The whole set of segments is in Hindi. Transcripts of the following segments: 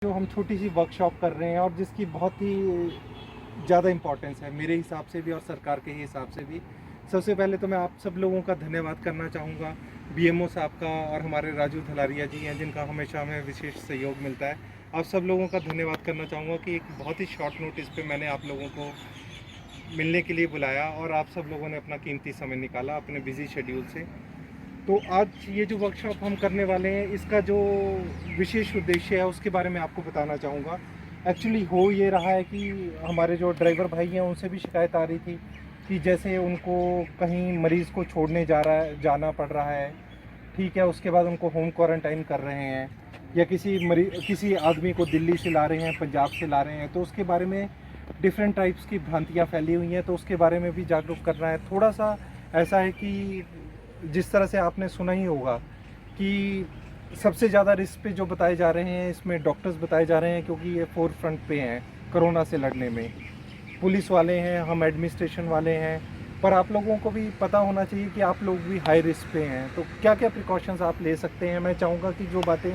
जो हम छोटी सी वर्कशॉप कर रहे हैं और जिसकी बहुत ही ज़्यादा इम्पोर्टेंस है मेरे हिसाब से भी और सरकार के हिसाब से भी। सबसे पहले तो मैं आप सब लोगों का धन्यवाद करना चाहूँगा, बीएमओ साहब का और हमारे राजू धलारिया जी हैं जिनका हमेशा हमें विशेष सहयोग मिलता है। आप सब लोगों का धन्यवाद करना चाहूँगा कि एक बहुत ही शॉर्ट नोटिस पे मैंने आप लोगों को मिलने के लिए बुलाया और आप सब लोगों ने अपना कीमती समय निकाला अपने बिज़ी शेड्यूल से। तो आज ये जो वर्कशॉप हम करने वाले हैं, इसका जो विशेष उद्देश्य है उसके बारे में आपको बताना चाहूँगा। एक्चुअली हो ये रहा है कि हमारे जो ड्राइवर भाई हैं उनसे भी शिकायत आ रही थी कि जैसे उनको कहीं मरीज़ को छोड़ने जाना पड़ रहा है, ठीक है, उसके बाद उनको होम क्वारंटाइन कर रहे हैं या किसी आदमी को दिल्ली से ला रहे हैं, पंजाब से ला रहे हैं, तो उसके बारे में डिफरेंट टाइप्स की भ्रांतियाँ फैली हुई हैं, तो उसके बारे में भी जागरूक करना है। थोड़ा सा ऐसा है कि जिस तरह से आपने सुना ही होगा कि सबसे ज़्यादा रिस्क पे जो बताए जा रहे हैं इसमें डॉक्टर्स बताए जा रहे हैं, क्योंकि ये फोर फ्रंट पे हैं कोरोना से लड़ने में। पुलिस वाले हैं, हम एडमिनिस्ट्रेशन वाले हैं, पर आप लोगों को भी पता होना चाहिए कि आप लोग भी हाई रिस्क पे हैं, तो क्या क्या प्रिकॉशंस आप ले सकते हैं। मैं चाहूँगा कि जो बातें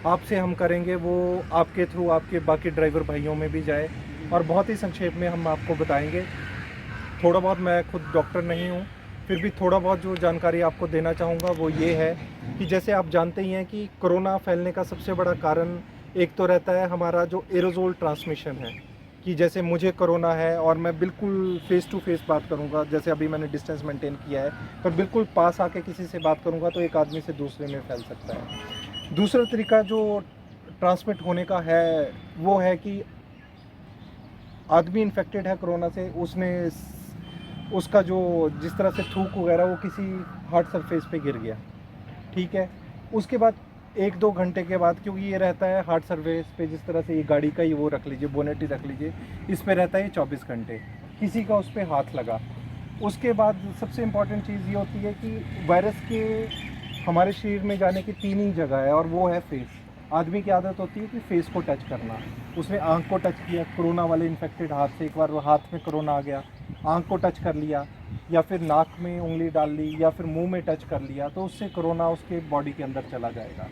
आपसे हम करेंगे वो आपके थ्रू आपके बाकी ड्राइवर भाइयों में भी जाए और बहुत ही संक्षेप में हम आपको बताएंगे। थोड़ा बहुत, मैं खुद डॉक्टर नहीं हूँ, फिर भी थोड़ा बहुत जो जानकारी आपको देना चाहूँगा वो ये है कि जैसे आप जानते ही हैं कि कोरोना फैलने का सबसे बड़ा कारण एक तो रहता है हमारा जो एरोजोल ट्रांसमिशन है, कि जैसे मुझे कोरोना है और मैं बिल्कुल फेस टू फेस बात करूँगा, जैसे अभी मैंने डिस्टेंस मेंटेन किया है, पर बिल्कुल पास आके किसी से बात करूँगा तो एक आदमी से दूसरे में फैल सकता है। दूसरा तरीका जो ट्रांसमिट होने का है वो है कि आदमी इन्फेक्टेड है कोरोना से, उसका जो जिस तरह से थूक वगैरह वो किसी हार्ड सरफेस पे गिर गया, ठीक है, उसके बाद 1-2 घंटे के बाद, क्योंकि ये रहता है हार्ड सरफेस पे, जिस तरह से ये गाड़ी का ही वो रख लीजिए, बोनेट ही रख लीजिए, इस पे रहता है 24 घंटे, किसी का उस पर हाथ लगा। उसके बाद सबसे इम्पॉर्टेंट चीज़ ये होती है कि वायरस के हमारे शरीर में जाने की 3 ही जगह है और वो है फेस। आदमी की आदत होती है कि फेस को टच करना, उसने आंख को टच किया कोरोना वाले इन्फेक्टेड हाथ से, एक बार वो हाथ में कोरोना आ गया, आंख को टच कर लिया या फिर नाक में उंगली डाल ली या फिर मुंह में टच कर लिया, तो उससे कोरोना उसके बॉडी के अंदर चला जाएगा।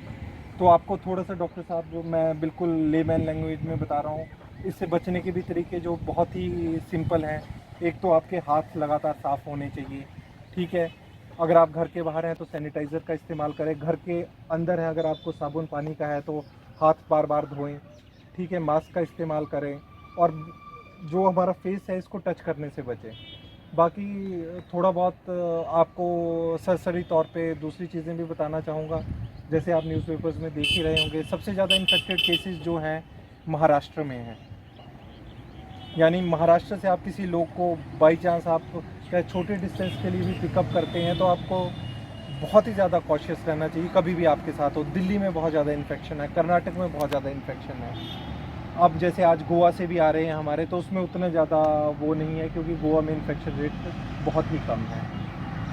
तो आपको थोड़ा सा डॉक्टर साहब, जो मैं बिल्कुल लेमैन लैंग्वेज में बता रहा हूँ, इससे बचने के भी तरीके जो बहुत ही सिंपल हैं। एक तो आपके हाथ लगातार साफ़ होने चाहिए, ठीक है, अगर आप घर के बाहर हैं तो सैनिटाइज़र का इस्तेमाल करें, घर के अंदर है अगर आपको साबुन पानी का है तो हाथ बार बार धोएं, ठीक है, मास्क का इस्तेमाल करें और जो हमारा फेस है इसको टच करने से बचें। बाकी थोड़ा बहुत आपको सरसरी तौर पे दूसरी चीज़ें भी बताना चाहूँगा। जैसे आप न्यूज़पेपर्स में देख ही रहे होंगे, सबसे ज़्यादा इन्फेक्टेड केसेस जो हैं महाराष्ट्र में हैं। यानी महाराष्ट्र से आप किसी लोग को बाई चांस आप चाहे छोटे डिस्टेंस के लिए भी पिकअप करते हैं तो आपको बहुत ही ज़्यादा कॉशियस रहना चाहिए, कभी भी आपके साथ हो। दिल्ली में बहुत ज़्यादा इन्फेक्शन है, कर्नाटक में बहुत ज़्यादा इन्फेक्शन है। अब जैसे आज गोवा से भी आ रहे हैं हमारे, तो उसमें उतना ज़्यादा वो नहीं है क्योंकि गोवा में इन्फेक्शन रेट बहुत ही कम है।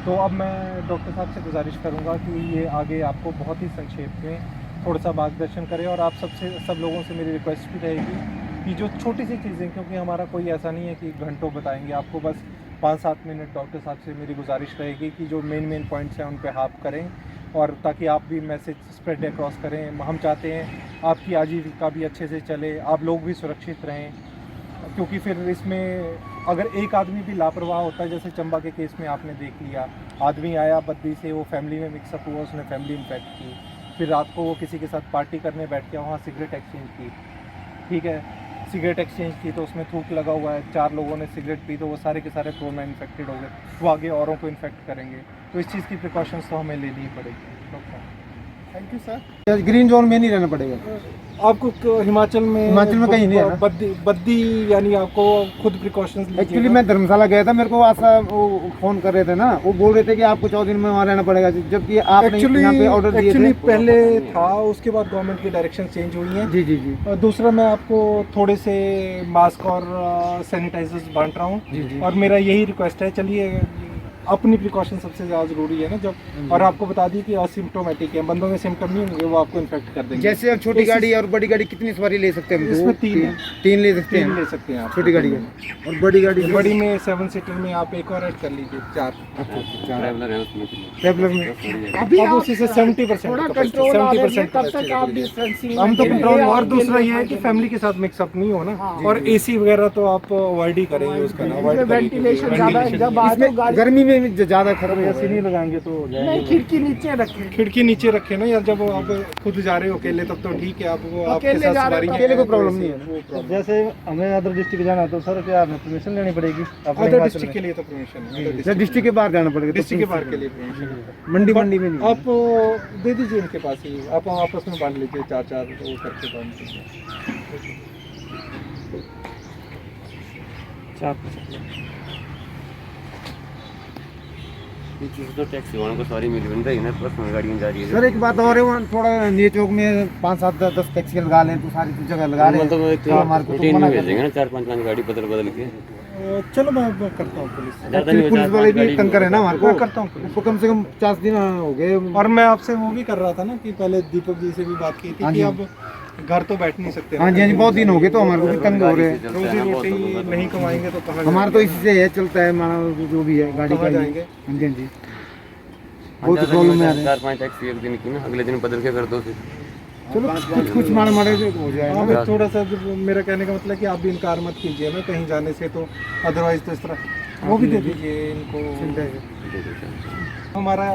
तो अब मैं डॉक्टर साहब से गुजारिश करूंगा कि ये आगे आपको बहुत ही संक्षेप में थोड़ा सा मार्गदर्शन करें और आप सब लोगों से मेरी रिक्वेस्ट भी रहेगी कि जो छोटी सी चीज़ें, क्योंकि हमारा कोई ऐसा नहीं है कि घंटों बताएंगे आपको, बस 5-7 मिनट डॉक्टर साहब से मेरी गुजारिश रहेगी कि जो मेन पॉइंट्स हैं उन पे हाथ करें और ताकि आप भी मैसेज स्प्रेड अक्रॉस करें। हम चाहते हैं आपकी आजीविका भी अच्छे से चले, आप लोग भी सुरक्षित रहें, क्योंकि फिर इसमें अगर एक आदमी भी लापरवाह होता है, जैसे चंबा के केस में आपने देख लिया, आदमी आया बद्दी से, वो फैमिली में मिक्सअप हुआ, उसने फैमिली इन्फेक्ट की, फिर रात को वो किसी के साथ पार्टी करने बैठ गया, वहाँ सिगरेट एक्सचेंज की, ठीक है, सिगरेट एक्सचेंज की तो उसमें थूक लगा हुआ है, 4 लोगों ने सिगरेट पी तो वो सारे के सारे कोरोना इन्फेक्टेड हो गए, वो आगे औरों को इन्फेक्ट करेंगे। तो इस चीज़ की प्रिकॉशंस तो हमें लेनी ही पड़ेगी। Doctor thank you sir. Green zone में नहीं रहना पड़ेगा आपको हिमाचल में कहीं नहीं है ना? बद्दी यानी आपको खुद प्रिकॉशंस लीजिएगा। एक्चुअली मैं धर्मशाला गया था, मेरे को आशा वो फ़ोन कर रहे थे ना, वो बोल रहे थे कि आपको 14 दिन में वहाँ रहना पड़ेगा, जबकि आपने यहाँ पे ऑर्डर दिए थे। पहले था, उसके बाद गवर्नमेंट की डायरेक्शन चेंज हुई हैं। जी जी जी। और दूसरा, मैं आपको थोड़े से मास्क और सैनिटाइजर्स बांट रहा हूँ जी जी। और मेरा यही रिक्वेस्ट है, चलिए अपनी प्रिकॉशन सबसे ज़्यादा ज़रूरी है ना जब। और आपको बता दी कि असिम्प्टोमेटिक है, बंदों में सिम्टम नहीं होंगे, वो आपको इन्फेक्ट कर देंगे। जैसे अब छोटी गाड़ी और बड़ी गाड़ी कितनी सवारी ले सकते हैं? इसमें 3 है। 3 ले सकते तीन हैं ले सकते हैं आप छोटी गाड़ी में। और बड़ी गाड़ी बड़ी में 7 सीटर में आप एक और ऐड कर लीजिए 4। ट्रैवलर है उसमें ट्रैवलर में अभी अब आप उसी से 70% थोड़ा capacity, कंट्रोल आ 70% तब तक capacity आप रहेगी। डिस्टेंसिंग हम तो कंट्रोल, और आपके दूसरा लिए ये है कि फायदेमंद फैमिली के साथ मिक्सअप नहीं हो ना। हाँ। और एसी वगैरह तो आप अवॉइड ही करें यूज करना, अवॉइड करें वेंटिलेशन ज़्यादा जब आज तो गाड़ी गर्मी में भी ज़्यादा खराब हो एसी नहीं लगाएंगे तो हो जाएगा। नहीं, खिड़की नीचे रखें। खिड़की नीचे रखे ना यार, जब वो आप खुद जा रहे हो अकेले तब तो ठीक है, आप वो आपके अकेले साथ जा रहे सवारी हो तो में अकेले को है, प्रॉब्लम तो नहीं है। वो प्रॉब्लम। जैसे हमें अदर डिस्ट्रिक्ट जाना है तो सर क्या हमें परमिशन लेनी पड़ेगी? अदर डिस्ट्रिक्ट के लिए तो परमिशन है, जब डिस्ट्रिक्ट के बाहर जाना पड़ेगा तो डिस्ट्रिक्ट के बाहर के लिए परमिशन है। मंडी मंडी में नहीं। आप दे दीजिए इनके पास ही, आप आपस में बांट लीजिए 4-4 वो करके बांट दीजिए। तो टैक्सी वालों को सवारी मिल रही है ना, पर्सनल गाड़ियाँ जा रही है। सर एक बात और है, वहाँ थोड़ा नीचे चौक में 5-7-10 टैक्सी लगा लें तो सारी जगह लगा लें मतलब एक तो हमारे को तो रूटीन मना में कर भेजेंगे ना 4-5 गाड़ी बदल के। चलो मैं करता हूँ पुलिस से। ज़्यादा नहीं हो, पुलिस वाले भी 4-5 तंग करे ना हमारे मैं को। करता हूँ उसको कम से कम 50 दिन हो गए। और मैं आपसे वो भी कर रहा था ना कि पहले दीपक जी से भी बात की थी हाँ कि जी। अब घर तो बैठ नहीं सकते ना। हाँ जी हाँ जी, बहुत दिन हो गए तो हमारे को भी तंग हो रहे हैं। रोजी रोटी नहीं कमाएंगे तो कहाँ हमारा तो इसी से है, चलता है हमारा जो भी है गाड़ी कहाँ का। जाएंगे? हाँ जी हाँ जी, बहुत प्रॉब्लम में आ रहे हैं। 4-5 टैक्सी एक दिन की ना, अगले दिन बदल के कर दो फिर। चलो कुछ मारे मारे हो जाएगा। हाँ थोड़ा सा मेरा कहने का मतलब कि आप भी इनकार मत कीजिए ना कहीं जाने से, तो अदरवाइज तो इस तरह वो भी दे दीजिए इनको। हमारा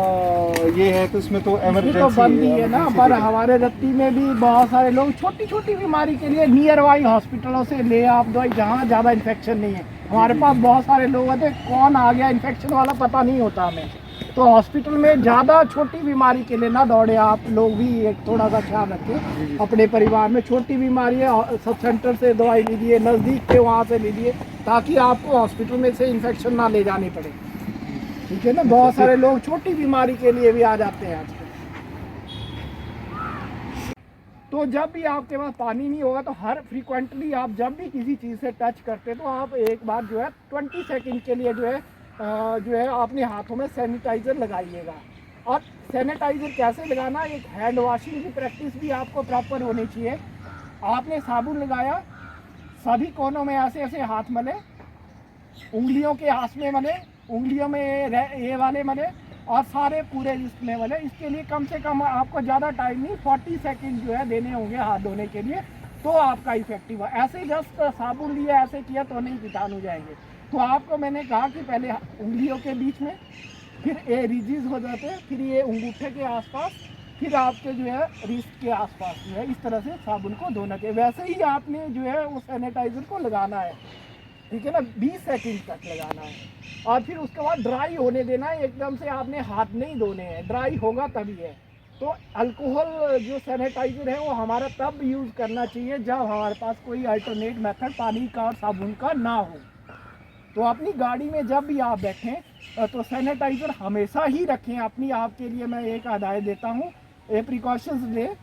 ये है तो इसमें तो इसमें इमरजेंसी तो बंद ही है ना, पर हमारे रत्ती में भी बहुत सारे लोग छोटी छोटी बीमारी के लिए नियर बाई हॉस्पिटलों से ले आप दवाई जहाँ ज़्यादा इन्फेक्शन नहीं है। हमारे पास बहुत सारे लोग आते हैं, कौन आ गया इन्फेक्शन वाला पता नहीं होता हमें। तो हॉस्पिटल में ज़्यादा छोटी बीमारी के लिए ना दौड़े, आप लोग भी एक थोड़ा सा ख्याल रखें अपने परिवार में। छोटी बीमारी है, सब सेंटर से दवाई लीजिए, नज़दीक के वहाँ से लीजिए, ताकि आपको हॉस्पिटल में से इन्फेक्शन ना ले जानी पड़े। ठीक है ना, बहुत सारे लोग छोटी बीमारी के लिए भी आ जाते हैं आजकल। तो जब भी आपके पास पानी नहीं होगा तो हर फ्रीक्वेंटली आप जब भी किसी चीज़ से टच करते हैं तो आप एक बार जो है 20 सेकंड के लिए जो है अपने हाथों में सैनिटाइज़र लगाइएगा। और सैनिटाइज़र कैसे लगाना, एक हैंड वॉशिंग की प्रैक्टिस भी आपको प्रॉपर होनी चाहिए। आपने साबुन लगाया, सभी कोनों में ऐसे ऐसे हाथ मले, उंगलियों के हाथ में मले, उंगलियों में ये वाले मले, और सारे पूरे इसमें मले। इसके लिए कम से कम आपको ज़्यादा टाइम नहीं, 40 सेकंड जो है देने होंगे हाथ धोने के लिए, तो आपका इफेक्टिव है। ऐसे जस्ट साबुन लिया ऐसे किया तो नहीं कीटाणु जाएंगे। तो आपको मैंने कहा कि पहले उंगलियों के बीच में, फिर ये रिजीज हो जाते हैं, फिर ये अंगूठे के आसपास, फिर आपके जो है रिस्ट के आसपास जो है, इस तरह से साबुन को धोना चाहिए। वैसे ही आपने जो है वो सैनिटाइज़र को लगाना है, ठीक है ना, 20 सेकंड तक लगाना है। और फिर उसके बाद ड्राई होने देना है, एकदम से आपने हाथ नहीं धोने हैं, ड्राई होगा तभी है। तो अल्कोहल जो सैनिटाइज़र है वो हमारा तब यूज़ करना चाहिए जब हमारे पास कोई अल्टरनेट मेथड पानी का और साबुन का ना हो। तो अपनी गाड़ी में जब भी आप बैठें तो सैनिटाइज़र हमेशा ही रखें अपनी। आपके लिए मैं एक हिदायत देता हूँ, ये प्रिकॉशंस लें।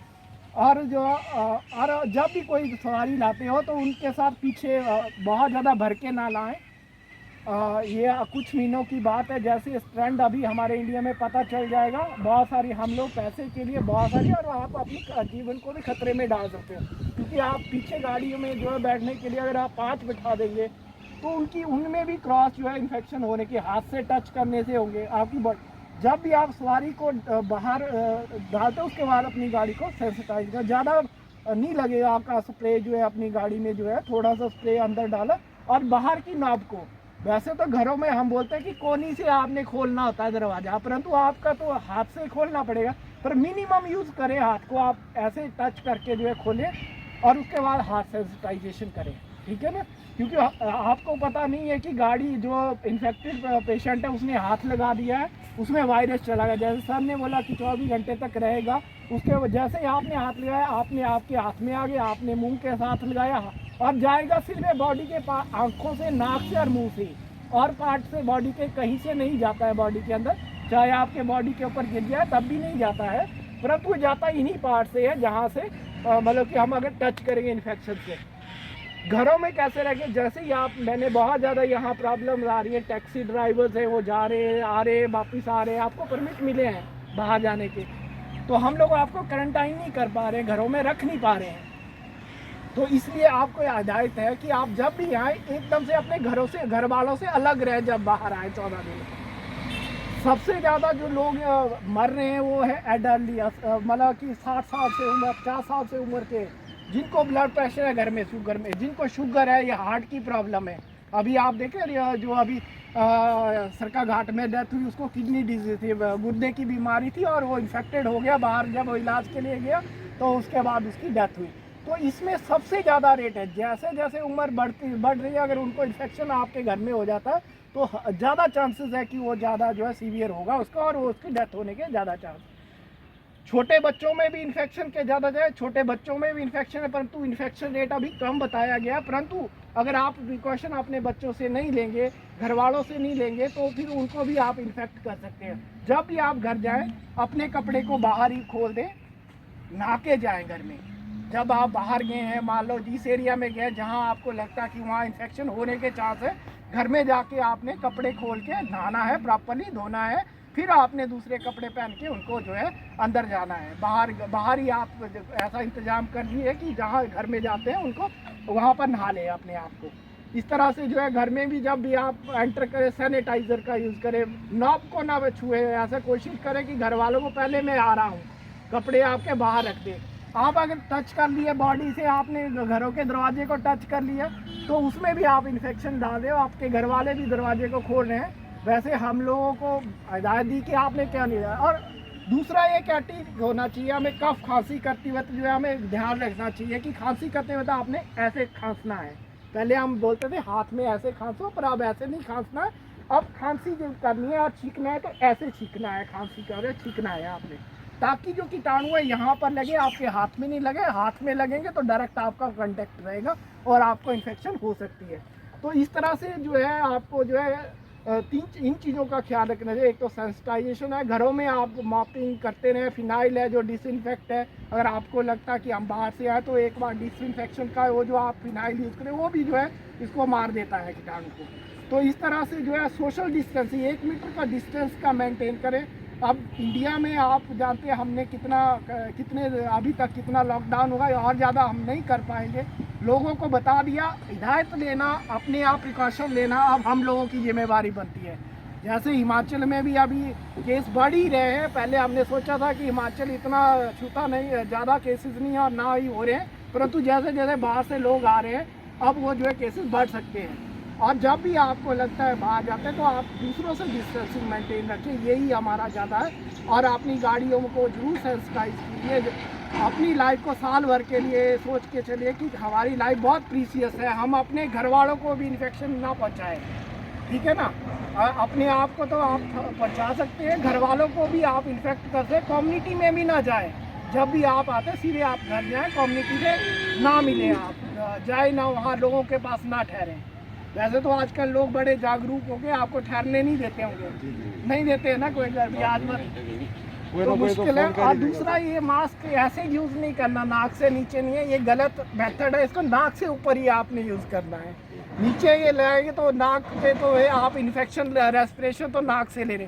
और और जब भी कोई सवारी लाते हो तो उनके साथ पीछे बहुत ज़्यादा भर के ना लाएं। ये कुछ महीनों की बात है, जैसे इस ट्रेंड अभी हमारे इंडिया में पता चल जाएगा, बहुत सारी हम लोग पैसे के लिए बहुत सारी, और आप अपनी जीवन को भी खतरे में डाल सकते हो। क्योंकि आप पीछे गाड़ियों में जो है बैठने के लिए अगर आप 5 बिठा देंगे तो उनमें भी क्रॉस जो है इन्फेक्शन होने के, हाथ से टच करने से होंगे आपकी बॉडी। जब भी आप सवारी को बाहर डालते हो उसके बाद अपनी गाड़ी को सैनिटाइज कर, ज़्यादा नहीं लगेगा आपका स्प्रे जो है अपनी गाड़ी में जो है, थोड़ा सा स्प्रे अंदर डाला। और बाहर की नॉब को, वैसे तो घरों में हम बोलते हैं कि कोनी से आपने खोलना होता है दरवाज़ा, परंतु आपका तो हाथ से खोलना पड़ेगा। पर मिनिमम यूज़ करें, हाथ को आप ऐसे टच करके जो है खोलें और उसके बाद हाथ सैनिटाइजेशन करें, ठीक है ना। क्योंकि आपको पता नहीं है कि गाड़ी जो इन्फेक्टेड पेशेंट है उसने हाथ लगा दिया है, उसमें वायरस चला गया। जैसे सर ने बोला कि 24 घंटे तक रहेगा, उसके जैसे ही आपने हाथ लगाया, आपने आपके हाथ में आ गया, आपने मुंह के साथ लगाया और जाएगा सीधे बॉडी के आँखों से, नाक से और मुंह से, और पार्ट से बॉडी के कहीं से नहीं जाता है बॉडी के अंदर। चाहे आपके बॉडी के ऊपर गिर जाए तब भी नहीं जाता है, परंतु जाता इन्हीं पार्ट से है जहाँ से मतलब कि हम अगर टच करेंगे इन्फेक्शन से। घरों में कैसे रखें, जैसे ही आप, मैंने बहुत ज़्यादा यहाँ प्रॉब्लम आ रही है, टैक्सी ड्राइवर्स हैं वो जा रहे हैं, आ रहे हैं, वापिस आ रहे हैं, आपको परमिट मिले हैं बाहर जाने के, तो हम लोग आपको क्वारंटाइन नहीं कर पा रहे हैं, घरों में रख नहीं पा रहे हैं। तो इसलिए आपको हिदायत है कि आप जब भी आए एकदम से अपने घरों से, घर वालों से अलग रहे जब बाहर आए 14 दिन। सबसे ज़्यादा जो लोग मर रहे हैं वो है एडल्टली, मतलब कि 60 साल से उम्र, 50 साल से उम्र के, जिनको ब्लड प्रेशर है घर में, शुगर में, जिनको शुगर है या हार्ट की प्रॉब्लम है। अभी आप देखें जो अभी सरका घाट में डेथ हुई, उसको किडनी डिजीज थी, गुर्दे की बीमारी थी, और वो इन्फेक्टेड हो गया, बाहर जब वो इलाज के लिए गया तो उसके बाद उसकी डेथ हुई। तो इसमें सबसे ज़्यादा रेट है, जैसे जैसे उम्र बढ़ रही है, अगर उनको इन्फेक्शन आपके घर में हो जाता है तो ज़्यादा चांसेस है कि वो ज़्यादा जो है सीवियर होगा उसका, और वो उसकी डेथ होने के ज़्यादा चांस। छोटे बच्चों में भी इन्फेक्शन के ज़्यादा है, छोटे बच्चों में भी इन्फेक्शन है, परंतु इन्फेक्शन रेट अभी कम बताया गया। परंतु अगर आप प्रिकॉशन अपने बच्चों से नहीं लेंगे, घर वालों से नहीं लेंगे, तो फिर उनको भी आप इन्फेक्ट कर सकते हैं। जब भी आप घर जाएं अपने कपड़े को बाहर ही खोल दें, नहा के जाएँ घर में। जब आप बाहर गए हैं, मान लो जिस एरिया में गए जहां आपको लगता है कि वहां इन्फेक्शन होने के चांस है, घर में जाके आपने कपड़े खोल के नहाना है, प्रॉपर्ली धोना है, फिर आपने दूसरे कपड़े पहन के उनको जो है अंदर जाना है। बाहर ही आप ऐसा इंतजाम कर लिए कि जहाँ घर में जाते हैं उनको वहाँ पर नहा लें अपने आप को। इस तरह से जो है घर में भी जब भी आप एंटर करें सैनिटाइज़र का यूज़ करें, नॉब को ना छुए, ऐसा कोशिश करें कि घर वालों को पहले मैं आ रहा हूँ, कपड़े आपके बाहर रख दें। आप अगर टच कर लिए बॉडी से, आपने घरों के दरवाजे को टच कर लिया तो उसमें भी आप इन्फेक्शन डाल रहे हो, आपके घर वाले भी दरवाजे को खोल रहे हैं। वैसे हम लोगों को हिदायत दी कि आपने क्या नहीं रहा। और दूसरा ये कैटेगरी होना चाहिए, हमें कफ खांसी करते वक्त जो है हमें ध्यान रखना चाहिए कि खांसी करते वक्त आपने ऐसे खांसना है। पहले हम बोलते थे हाथ में ऐसे खांसो, पर अब ऐसे नहीं खांसना है। अब खांसी जो करनी है और छींकना है तो ऐसे छींकना है, खांसी कर रहे छींकना है आपने, ताकि जो कीटाणु है यहाँ पर लगे, आपके हाथ में नहीं लगे। हाथ में लगेंगे तो डायरेक्ट आपका कांटेक्ट रहेगा और आपको इन्फेक्शन हो सकती है। तो इस तरह से जो है आपको जो है इन चीज़ों का ख्याल रखना चाहिए। एक तो सेंसिटाइजेशन है, घरों में आप मॉपिंग करते रहें, फिनाइल है जो डिसइंफेक्ट है। अगर आपको लगता है कि हम बाहर से आए तो एक बार डिसइंफेक्शन का वो जो आप फिनाइल यूज़ करें वो भी जो है इसको मार देता है कीटाणु को। तो इस तरह से जो है सोशल डिस्टेंसिंग, 1 मीटर का डिस्टेंस का मेंटेन करें। अब इंडिया में आप जानते हैं हमने कितने अभी तक कितना लॉकडाउन होगा, और ज़्यादा हम नहीं कर पाएंगे। लोगों को बता दिया, हिदायत लेना, अपने आप प्रिकॉशन लेना अब हम लोगों की जिम्मेवारी बनती है। जैसे हिमाचल में भी अभी केस बढ़ ही रहे हैं। पहले हमने सोचा था कि हिमाचल इतना छूता नहीं, ज़्यादा केसेस नहीं है और ना ही हो रहे हैं, परंतु जैसे जैसे बाहर से लोग आ रहे हैं अब वो जो है केसेस बढ़ सकते हैं। और जब भी आपको लगता है बाहर जाते हैं तो आप दूसरों से डिस्टेंसिंग मेंटेन रखें, यही हमारा ज़्यादा है। और अपनी गाड़ियों को जरूर सेंसिटाइज कीजिए। अपनी लाइफ को साल भर के लिए सोच के चलिए कि हमारी लाइफ बहुत प्रीसियस है, हम अपने घर वालों को भी इन्फेक्शन ना पहुंचाएं, ठीक है ना। अपने आप को तो आप पहुंचा सकते हैं, घर वालों को भी आप इन्फेक्ट कर सकते। कम्युनिटी में भी ना जाएं, जब भी आप आते हैं सीधे आप घर जाएं, कम्युनिटी में ना मिले, आप जाए ना, वहाँ लोगों के पास ना ठहरें। वैसे तो आजकल लोग बड़े जागरूक हो गए, आपको ठहरने नहीं देते होंगे, नहीं देते हैं ना कोई घर भी, आज मत तो मुश्किल है। और दूसरा ये मास्क ऐसे यूज़ नहीं करना, नाक से नीचे नहीं है, ये गलत मेथड है। इसको नाक से ऊपर ही आपने यूज़ करना है, नीचे ये लगाएंगे तो नाक पे तो है आप इन्फेक्शन रेस्पिरेशन तो नाक से ले रहे।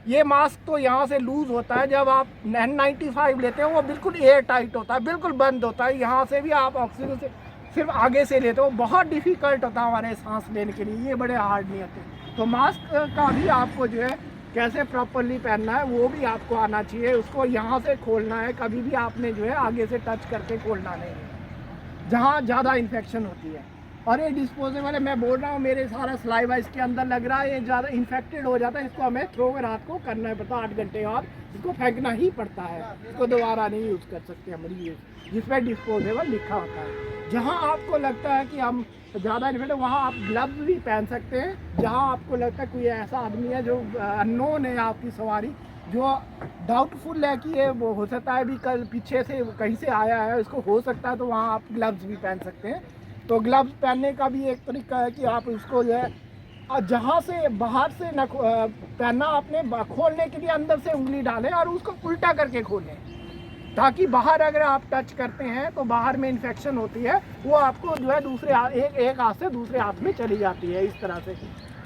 ये मास्क तो यहाँ से लूज़ होता है, जब आप N95 लेते हो वो बिल्कुल एयर टाइट होता है, बिल्कुल बंद होता है। यहाँ से भी आप ऑक्सीजन से सिर्फ आगे से लेते हो, बहुत डिफ़िकल्ट होता है हमारे सांस लेने के लिए, ये बड़े हार्ड नहीं होते। तो मास्क का भी आपको जो है कैसे प्रॉपरली पहनना है वो भी आपको आना चाहिए। उसको यहाँ से खोलना है, कभी भी आपने जो है आगे से टच करके खोलना नहीं है जहाँ ज़्यादा इन्फेक्शन होती है। और ये डिस्पोजेबल है, मैं बोल रहा हूँ मेरे सारा सलाइवा इसके अंदर लग रहा है, ये ज़्यादा इन्फेक्टेड हो जाता है। इसको हमें थ्रो रात को करना है पड़ता है, 8 घंटे बाद इसको फेंकना ही पड़ता है, इसको दोबारा नहीं यूज़ कर सकते हम रीयूज, जिसमें डिस्पोजेबल लिखा होता है। जहाँ आपको लगता है कि हम ज़्यादा इन्फेक्टेड, वहाँ आप ग्लव्स भी पहन सकते हैं। जहाँ आपको लगता है कोई ऐसा आदमी है जो अननोन है आपकी सवारी, जो डाउटफुल है कि ये वो हो सकता है भी कल पीछे से कहीं से आया है, इसको हो सकता है, तो वहाँ आप ग्लव्स भी पहन सकते हैं। तो ग्लव्स पहनने का भी एक तरीका है कि आप उसको जो है जहाँ से बाहर से न पहनना, आपने खोलने के लिए अंदर से उंगली डालें और उसको उल्टा करके खोलें, ताकि बाहर अगर आप टच करते हैं तो बाहर में इन्फेक्शन होती है, वो आपको जो है दूसरे एक हाथ से दूसरे हाथ में चली जाती है इस तरह से।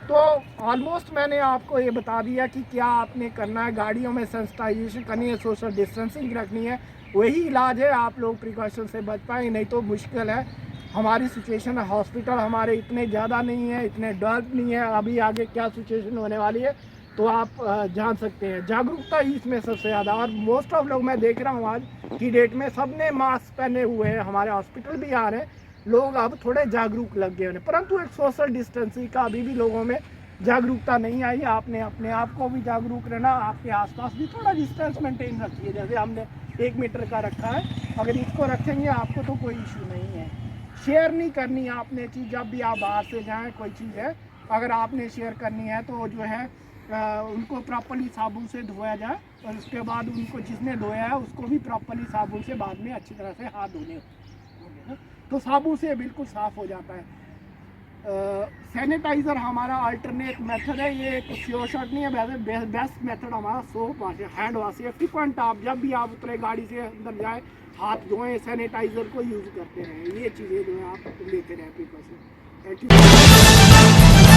तो ऑलमोस्ट मैंने आपको ये बता दिया कि क्या आपने करना है, गाड़ियों में सेंसिटाइजेशन करनी है, सोशल डिस्टेंसिंग रखनी है, वही इलाज है। आप लोग प्रिकॉशन से बच पाए, नहीं तो मुश्किल है। हमारी सिचुएशन है, हॉस्पिटल हमारे इतने ज़्यादा नहीं है, इतने डेवलप नहीं है, अभी आगे क्या सिचुएशन होने वाली है तो आप जान सकते हैं। जागरूकता ही इसमें सबसे ज़्यादा, और मोस्ट ऑफ लोग मैं देख रहा हूँ आज की डेट में सब ने मास्क पहने हुए हैं, हमारे हॉस्पिटल भी आ रहे हैं, लोग अब थोड़े जागरूक लग गए हैं, परंतु एक सोशल डिस्टेंसिंग का अभी भी लोगों में जागरूकता नहीं आई। आपने अपने आप को भी जागरूक रहना, आपके आसपास भी थोड़ा डिस्टेंस मेंटेन रखिए, जैसे हमने 1 मीटर का रखा है, अगर इसको रखेंगे आपको तो कोई इशू नहीं है। शेयर नहीं करनी है आपने चीज़, जब भी आप बाहर से जाएँ कोई चीज़ है अगर आपने शेयर करनी है तो जो है उनको प्रॉपर्ली साबुन से धोया जाए, और उसके बाद उनको जिसने धोया है उसको भी प्रॉपर्ली साबुन से बाद में अच्छी तरह से हाथ धोने होंगे, तो साबुन से बिल्कुल साफ़ हो जाता है। सैनिटाइज़र हमारा अल्टरनेट मेथड है, ये कुछ श्योर शॉट नहीं है, वैसे बेस्ट मेथड हमारा सोप वाश है, हैंड वॉश है। फ्रिक्वेंट आप जब भी आप उतरे गाड़ी से अंदर जाए हाथ धोएं, सैनिटाइज़र को यूज़ करते रहें, ये चीज़ें जो है आप लेते रहें प्रिकॉशन। Thank you.